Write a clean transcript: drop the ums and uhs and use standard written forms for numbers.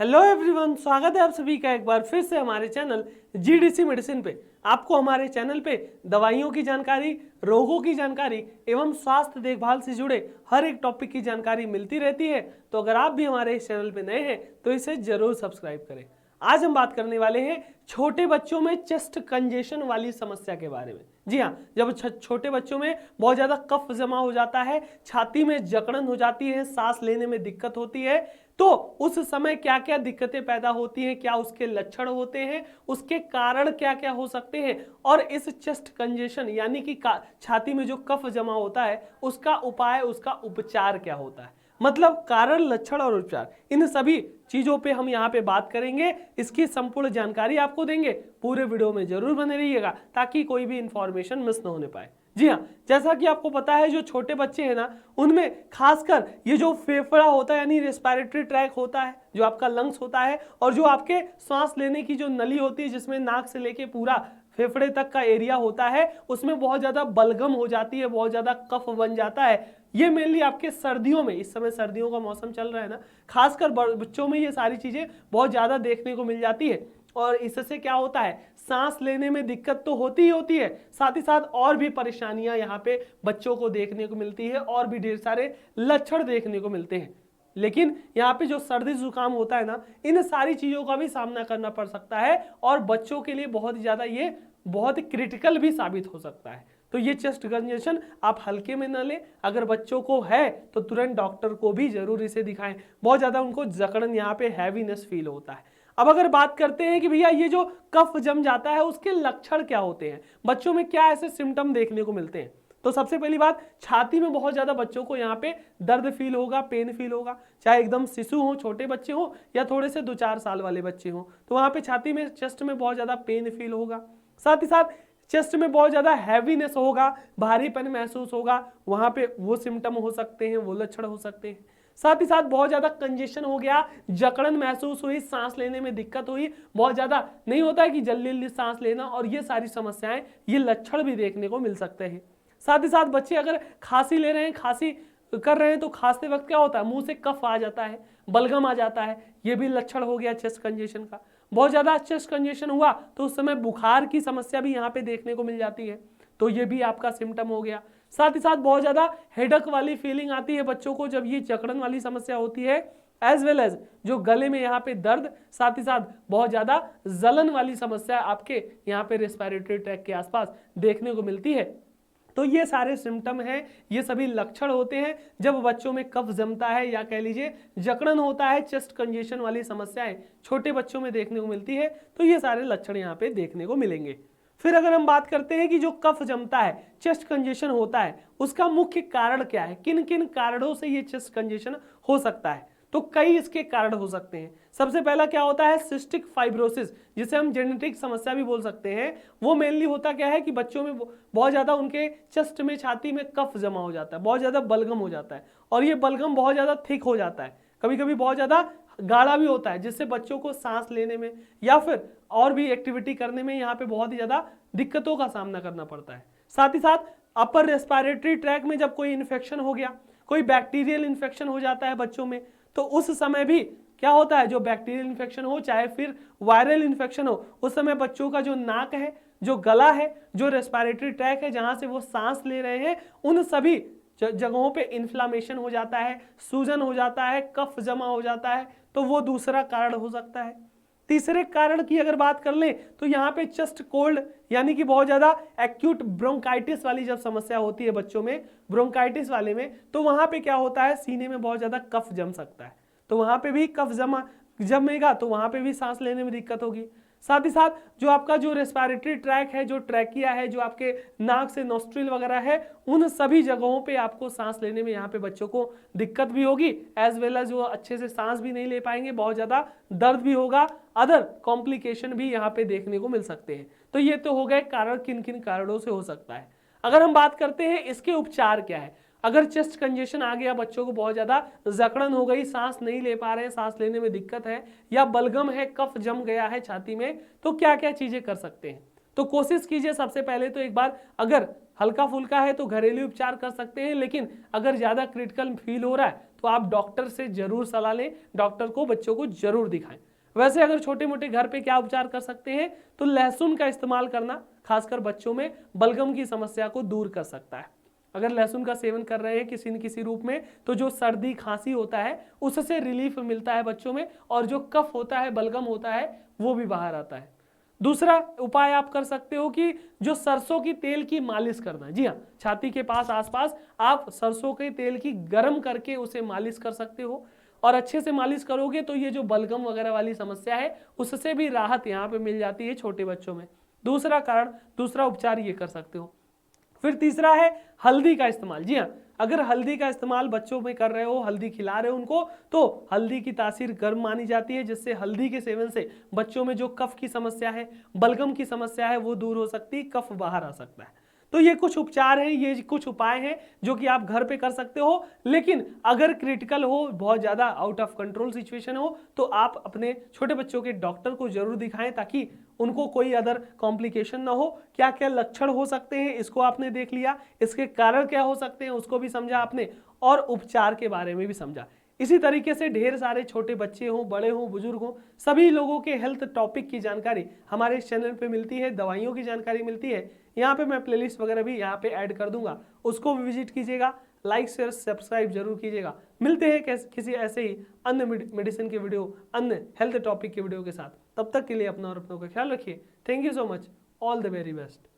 Hello everyone, स्वागत है आप सभी का एक बार फिर से हमारे चैनल जीडीसी मेडिसिन पे। आपको हमारे चैनल पे दवाइयों की जानकारी, रोगों की जानकारी एवं स्वास्थ्य देखभाल से जुड़े हर एक टॉपिक की जानकारी मिलती रहती है। तो अगर आप भी हमारे इस चैनल पे नए हैं तो इसे जरूर सब्सक्राइब करें। आज हम बात करने वाले हैं छोटे बच्चों में चेस्ट कंजेशन वाली समस्या के बारे में। जी हाँ, जब छोटे बच्चों में बहुत ज़्यादा कफ जमा हो जाता है, छाती में जकड़न हो जाती है, सांस लेने में दिक्कत होती है, तो उस समय क्या क्या दिक्कतें पैदा होती हैं, क्या उसके लक्षण होते हैं, उसके कारण क्या क्या हो सकते हैं, और इस चेस्ट कंजेशन यानी कि छाती में जो कफ जमा होता है उसका उपाय, उसका उपचार क्या होता है। मतलब कारण, लक्षण और उपचार, इन सभी चीजों पे हम यहाँ पे बात करेंगे। इसकी संपूर्ण जानकारी आपको देंगे। पूरे वीडियो में जरूर बने रहिएगा ताकि कोई भी इंफॉर्मेशन मिस ना होने पाए। जी हाँ, जैसा कि आपको पता है, जो छोटे बच्चे हैं ना, उनमें खासकर ये जो फेफड़ा होता है यानी रेस्पिरेटरी ट्रैक होता है, जो आपका लंग्स होता है, और जो आपके सांस लेने की जो नली होती है जिसमें नाक से लेके पूरा फेफड़े तक का एरिया होता है, उसमें बहुत ज्यादा बलगम हो जाती है, बहुत ज्यादा कफ बन जाता है। ये मेनली आपके सर्दियों में, इस समय सर्दियों का मौसम चल रहा है ना, खासकर बच्चों में ये सारी चीजें बहुत ज्यादा देखने को मिल जाती है। और इससे क्या होता है, सांस लेने में दिक्कत तो होती ही होती है, साथ ही साथ और भी परेशानियां यहाँ पे बच्चों को देखने को मिलती है, और भी ढेर सारे लक्षण देखने को मिलते हैं। लेकिन यहाँ पे जो सर्दी जुकाम होता है ना, इन सारी चीजों का भी सामना करना पड़ सकता है, और बच्चों के लिए बहुत ही ज्यादा ये बहुत क्रिटिकल भी साबित हो सकता है। तो ये चेस्ट कंजेशन आप हल्के में न लें। अगर बच्चों को है तो तुरंत डॉक्टर को भी जरूर इसे दिखाएं। बहुत ज्यादा उनको जकड़न, यहाँ पे हैवीनेस फील होता है। अब अगर बात करते हैं कि भैया ये जो कफ जम जाता है उसके लक्षण क्या होते हैं, बच्चों में क्या ऐसे सिम्टम देखने को मिलते हैं, तो सबसे पहली बात, छाती में बहुत ज्यादा बच्चों को यहाँ पे दर्द फील होगा, पेन फील होगा। चाहे एकदम शिशु हो, छोटे बच्चे हो, या थोड़े से 2-4 साल वाले बच्चे हो, तो वहां पे छाती में, चेस्ट में बहुत ज्यादा पेन फील होगा। साथ ही साथ चेस्ट में बहुत ज्यादा हैवीनेस होगा, भारीपन महसूस होगा। वहां पे वो सिम्टम हो सकते हैं, वो लक्षण हो सकते हैं। साथ ही साथ बहुत ज्यादा कंजेशन हो गया, जकड़न महसूस हुई, सांस लेने में दिक्कत हुई, बहुत ज्यादा नहीं होता है कि जल्दी जल्दी सांस लेना, और ये सारी समस्याएं, ये लक्षण भी देखने को मिल सकते हैं। साथ ही साथ बच्चे अगर खांसी ले रहे हैं, खांसी कर रहे हैं, तो खांसते वक्त क्या होता है, मुंह से कफ आ जाता है, बलगम आ जाता है, ये भी लक्षण हो गया चेस्ट कंजेशन का। बहुत ज्यादा चेस्ट कंजेशन हुआ तो उस समय बुखार की समस्या भी यहाँ पे देखने को मिल जाती है, तो ये भी आपका सिम्टम हो गया। साथ ही साथ बहुत ज्यादा हेडक वाली फीलिंग आती है बच्चों को जब ये जकड़न वाली समस्या होती है, एज वेल एज जो गले में यहाँ पे दर्द, साथ ही साथ बहुत ज्यादा जलन वाली समस्या आपके यहाँ पे रेस्पिरेटरी ट्रैक के आसपास देखने को मिलती है। तो ये सारे सिम्टम हैं, ये सभी लक्षण होते हैं जब बच्चों में कफ जमता है, या कह लीजिए जकड़न होता है, चेस्ट कंजेशन वाली समस्याएं छोटे बच्चों में देखने को मिलती है। तो ये सारे लक्षण यहाँ पे देखने को मिलेंगे। फिर अगर हम बात करते हैं कि जो कफ जमता है, चेस्ट कंजेशन होता है, उसका मुख्य कारण क्या है, किन किन कारणों से ये चेस्ट कंजेशन हो सकता है, तो कई इसके कारण हो सकते हैं। सबसे पहला क्या होता है, सिस्टिक फाइब्रोसिस, जिसे हम जेनेटिक समस्या भी बोल सकते हैं। वो मेनली होता क्या है कि बच्चों में बहुत ज्यादा उनके चेस्ट में, छाती में कफ जमा हो जाता है, बहुत ज्यादा बलगम हो जाता है, और ये बलगम बहुत ज्यादा थिक हो जाता है, कभी कभी बहुत ज्यादा गाढ़ा भी होता है, जिससे बच्चों को सांस लेने में या फिर और भी एक्टिविटी करने में यहाँ पे बहुत ही ज्यादा दिक्कतों का सामना करना पड़ता है। साथ ही साथ अपर रेस्पिरेटरी ट्रैक में जब कोई इन्फेक्शन हो गया, कोई बैक्टीरियल इन्फेक्शन हो जाता है बच्चों में, तो उस समय भी क्या होता है, जो बैक्टीरियल इन्फेक्शन हो चाहे फिर वायरल इन्फेक्शन हो, उस समय बच्चों का जो नाक है, जो गला है, जो रेस्पिरेटरी ट्रैक है, जहां से वो सांस ले रहे हैं, उन सभी जगहों पे इन्फ्लामेशन हो जाता है, सूजन हो जाता है, कफ जमा हो जाता है, तो वो दूसरा कारण हो सकता है। तीसरे कारण की अगर बात कर लें तो यहाँ पे चेस्ट कोल्ड, यानी कि बहुत ज्यादा एक्यूट ब्रोंकाइटिस वाली जब समस्या होती है बच्चों में, ब्रोंकाइटिस वाले में, तो वहां पे क्या होता है, सीने में बहुत ज्यादा कफ जम सकता है, तो वहां पे भी कफ जमेगा, तो वहां पे भी सांस लेने में दिक्कत होगी। साथ ही साथ जो आपका जो रेस्पिरेटरी ट्रैक है, जो ट्रैकिया है, जो आपके नाक से नोस्ट्रिल वगैरह है, उन सभी जगहों पे आपको सांस लेने में यहाँ पे बच्चों को दिक्कत भी होगी, एज वेल एज वो अच्छे से सांस भी नहीं ले पाएंगे, बहुत ज्यादा दर्द भी होगा, अदर कॉम्प्लिकेशन भी यहाँ पे देखने को मिल सकते हैं। तो ये तो हो गए कारण, किन किन कारणों से हो सकता है। अगर हम बात करते हैं इसके उपचार क्या है, अगर चेस्ट कंजेशन आ गया, बच्चों को बहुत ज्यादा जकड़न हो गई, सांस नहीं ले पा रहे हैं, सांस लेने में दिक्कत है, या बलगम है, कफ जम गया है छाती में, तो क्या क्या चीजें कर सकते हैं। तो कोशिश कीजिए सबसे पहले तो एक बार, अगर हल्का फुल्का है तो घरेलू उपचार कर सकते हैं, लेकिन अगर ज़्यादा क्रिटिकल फील हो रहा है तो आप डॉक्टर से जरूर सलाह लें, डॉक्टर को बच्चों को जरूर दिखाएं। वैसे अगर छोटे मोटे घर पे क्या उपचार कर सकते हैं तो लहसुन का इस्तेमाल करना खासकर बच्चों में बलगम की समस्या को दूर कर सकता है। अगर लहसुन का सेवन कर रहे हैं किसी न किसी रूप में तो जो सर्दी खांसी होता है उससे रिलीफ मिलता है बच्चों में, और जो कफ होता है, बलगम होता है, वो भी बाहर आता है। दूसरा उपाय आप कर सकते हो कि जो सरसों की तेल की मालिश करना, जी हाँ, छाती के पास आसपास आप सरसों के तेल की गर्म करके उसे मालिश कर सकते हो, और अच्छे से मालिश करोगे तो ये जो बलगम वगैरह वाली समस्या है उससे भी राहत यहाँ पे मिल जाती है छोटे बच्चों में। दूसरा उपचार ये कर सकते हो। फिर तीसरा है हल्दी का इस्तेमाल। जी हाँ, अगर हल्दी का इस्तेमाल बच्चों में कर रहे हो, हल्दी खिला रहे हो उनको, तो हल्दी की तासीर गर्म मानी जाती है, जिससे हल्दी के सेवन से बच्चों में जो कफ की समस्या है, बलगम की समस्या है, वो दूर हो सकती है, कफ बाहर आ सकता है। तो ये कुछ उपचार हैं, ये कुछ उपाय हैं जो कि आप घर पे कर सकते हो। लेकिन अगर क्रिटिकल हो, बहुत ज़्यादा आउट ऑफ कंट्रोल सिचुएशन हो, तो आप अपने छोटे बच्चों के डॉक्टर को जरूर दिखाएं ताकि उनको कोई अदर कॉम्प्लिकेशन ना हो। क्या क्या लक्षण हो सकते हैं इसको आपने देख लिया, इसके कारण क्या हो सकते हैं उसको भी समझा आपने, और उपचार के बारे में भी समझा। इसी तरीके से ढेर सारे छोटे बच्चे हों, बड़े हों, बुजुर्ग हों, सभी लोगों के हेल्थ टॉपिक की जानकारी हमारे इस चैनल पे मिलती है, दवाइयों की जानकारी मिलती है। यहाँ पे मैं प्लेलिस्ट वगैरह भी यहाँ पे ऐड कर दूंगा, उसको भी विजिट कीजिएगा, लाइक शेयर सब्सक्राइब जरूर कीजिएगा। मिलते हैं किसी ऐसे ही अन्य मेडिसिन के वीडियो, अन्य हेल्थ टॉपिक के वीडियो के साथ। तब तक के लिए अपना और अपनों का ख्याल रखिए। Thank you so much, all the very best.